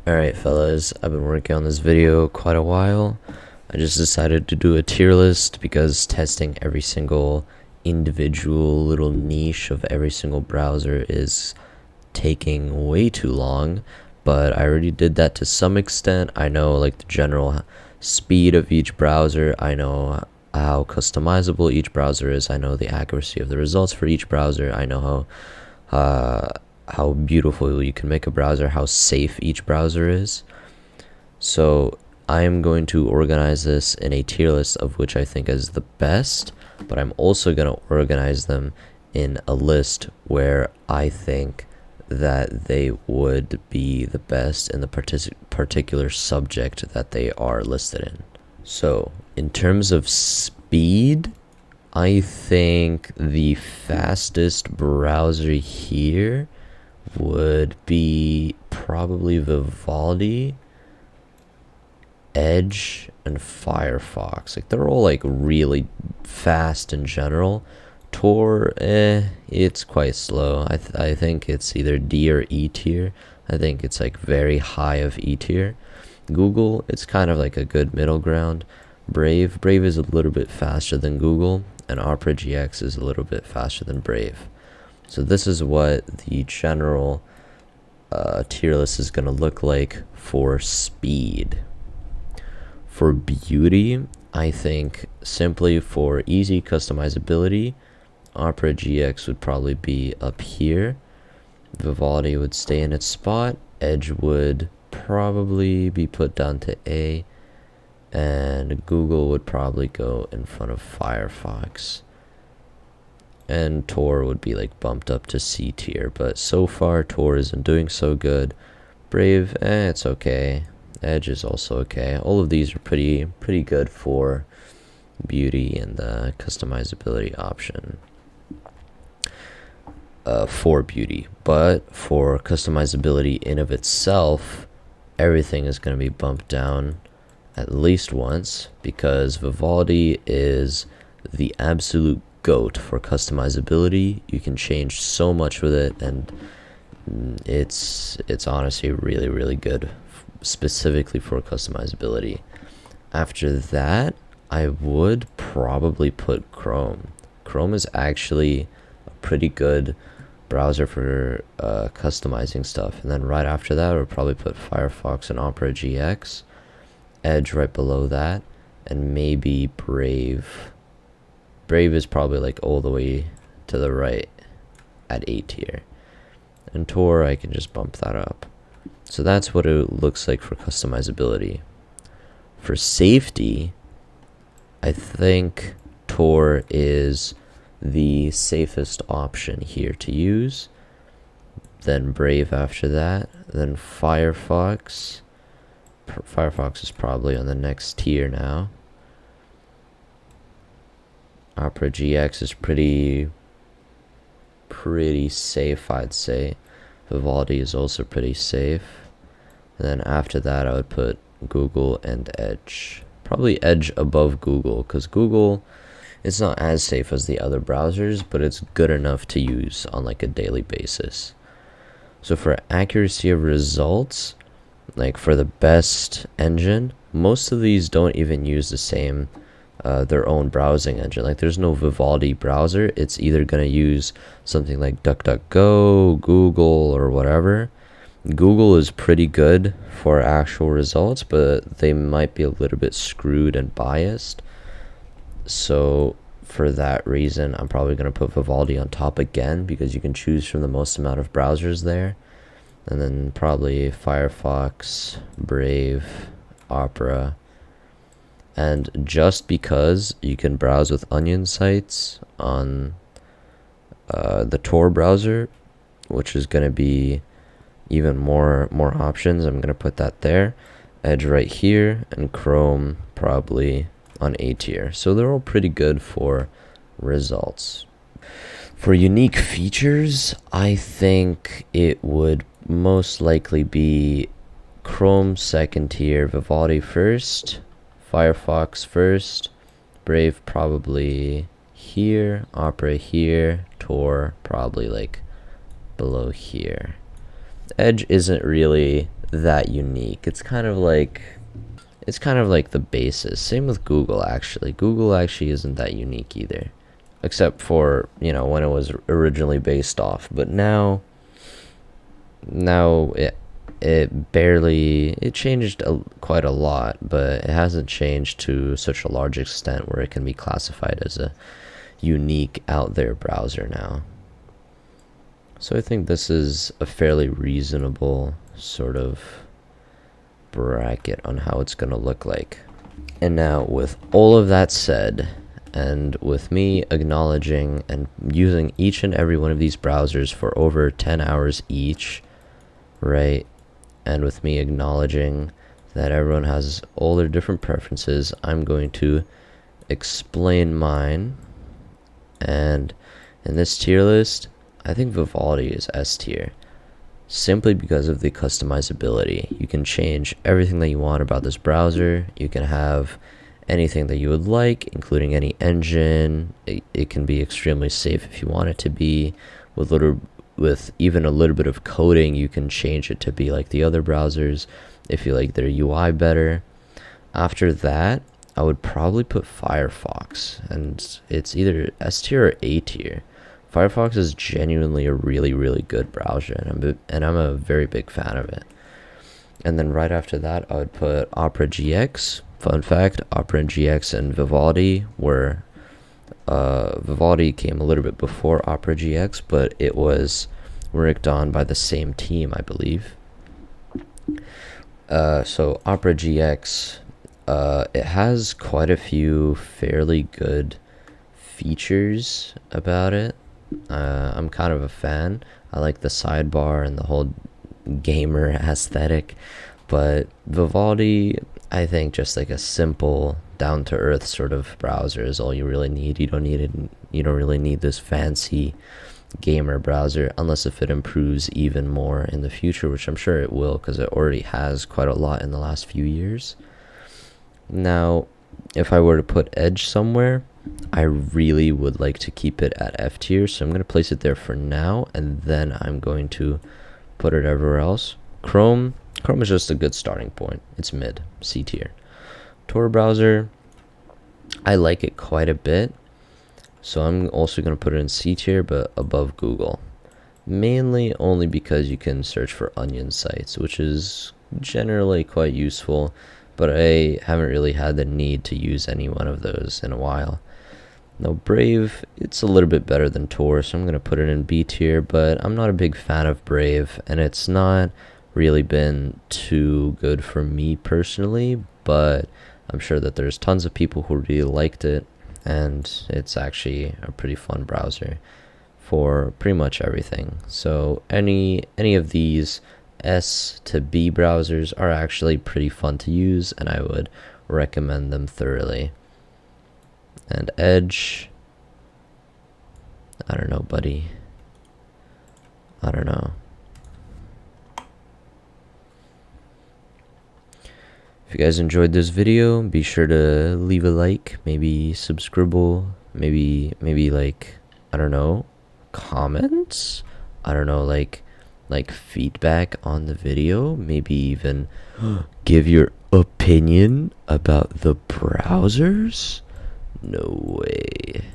Alright fellas, I've been working on this video quite a while. I just decided to do a tier list because testing every single individual little niche of every single browser is taking way too long, but I already did that to some extent. I know like the general speed of each browser, I know how customizable each browser is, I know the accuracy of the results for each browser, I know how beautiful you can make a browser, how safe each browser is. So I am going to organize this in a tier list of which I think is the best, but I'm also going to organize them in a list where I think that they would be the best in the particular subject that they are listed in. So in terms of speed, I think the fastest browser here would be probably Vivaldi, Edge, and Firefox. Like they're all like really fast in general. Tor, it's quite slow. I think it's either D or E tier. I think it's like very high of E tier. Google, it's kind of like a good middle ground. Brave is a little bit faster than Google, and Opera GX is a little bit faster than Brave. So this is what the general tier list is going to look like for speed. For beauty, I think simply for easy customizability, Opera GX would probably be up here. Vivaldi would stay in its spot. Edge would probably be put down to A. And Google would probably go in front of Firefox. And Tor would be like bumped up to C tier, but so far Tor isn't doing so good. Brave, it's okay. Edge is also okay. All of these are pretty good for beauty and the customizability option. For beauty, but for customizability in of itself, everything is going to be bumped down at least once, because Vivaldi is the absolute GOAT for customizability. You can change so much with it, and it's honestly really good, specifically for customizability. After that, I would probably put Chrome. Chrome is actually a pretty good browser for customizing stuff. And then right after that, I would probably put Firefox and Opera GX. Edge right below that, and maybe Brave. Brave is probably like all the way to the right at A tier. And Tor, I can just bump that up. So that's what it looks like for customizability. For safety, I think Tor is the safest option here to use. Then Brave after that. Then Firefox. Firefox is probably on the next tier now. Opera GX is pretty safe, I'd say. Vivaldi is also pretty safe. And then after that, I would put Google and Edge. Probably Edge above Google, because Google, it's not as safe as the other browsers, but it's good enough to use on like a daily basis. So for accuracy of results, like for the best engine, most of these don't even use the same their own browsing engine. Like there's no Vivaldi browser. It's either going to use something like DuckDuckGo, Google, or whatever. Google is pretty good for actual results, but they might be a little bit screwed and biased. So for that reason, I'm probably going to put Vivaldi on top again, because you can choose from the most amount of browsers there. And then probably Firefox, Brave, Opera. And just because you can browse with onion sites on the Tor browser, which is going to be even more options, I'm going to put that there. Edge right here, and Chrome probably on A tier. So they're all pretty good for results. For unique features, I think it would most likely be Chrome second tier, Vivaldi first, Firefox first, Brave probably here, Opera here, Tor probably like below here. Edge isn't really that unique. It's kind of like the basis. Same with Google actually. Google actually isn't that unique either, except for, you know, when it was originally based off. But now it changed quite a lot, but it hasn't changed to such a large extent where it can be classified as a unique out there browser now. So I think this is a fairly reasonable sort of bracket on how it's going to look like. And now, with all of that said, and with me acknowledging and using each and every one of these browsers for over 10 hours each, right, and with me acknowledging that everyone has all their different preferences, I'm going to explain mine. And in this tier list, I think Vivaldi is S tier, simply because of the customizability. You can change everything that you want about this browser. You can have anything that you would like, including any engine. It can be extremely safe if you want it to be. With even a little bit of coding, you can change it to be like the other browsers if you like their UI better. After that, I would probably put Firefox, and it's either S tier or A tier. Firefox is genuinely a really, really good browser, and I'm a very big fan of it. And then right after that, I would put Opera GX. Fun fact, Opera GX and Vivaldi were Vivaldi came a little bit before Opera GX, but it was worked on by the same team, I believe. So Opera GX, it has quite a few fairly good features about it. I'm kind of a fan. I like the sidebar and the whole gamer aesthetic, but Vivaldi, I think, just like a simple, down-to-earth sort of browser is all you really need. You don't really need this fancy gamer browser, unless if it improves even more in the future, which I'm sure it will, because it already has quite a lot in the last few years. Now, if I were to put Edge somewhere, I really would like to keep it at F tier, so I'm going to place it there for now, and then I'm going to put it everywhere else. Chrome is just a good starting point. It's mid, C tier. Tor browser, I like it quite a bit, so I'm also going to put it in C tier, but above Google. Mainly only because you can search for onion sites, which is generally quite useful, but I haven't really had the need to use any one of those in a while. Now, Brave, it's a little bit better than Tor, so I'm going to put it in B tier, but I'm not a big fan of Brave, and it's not really been too good for me personally, but I'm sure that there's tons of people who really liked it, and it's actually a pretty fun browser for pretty much everything. So any of these S to B browsers are actually pretty fun to use, and I would recommend them thoroughly. And Edge, I don't know, buddy. I don't know. If you guys enjoyed this video, be sure to leave a like, maybe subscribe, maybe like, I don't know, comments, I don't know, like feedback on the video, maybe even give your opinion about the browsers. No way.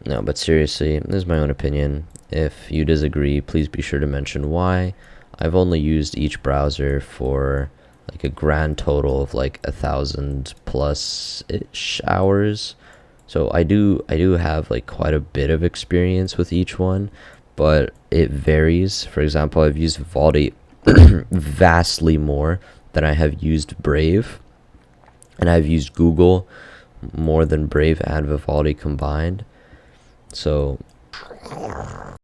No, but seriously, this is my own opinion. If you disagree, please be sure to mention why. I've only used each browser for like a grand total of like 1,000+ hours. So I do have like quite a bit of experience with each one, but it varies. For example, I've used Vivaldi vastly more than I have used Brave, and I've used Google more than Brave and Vivaldi combined. So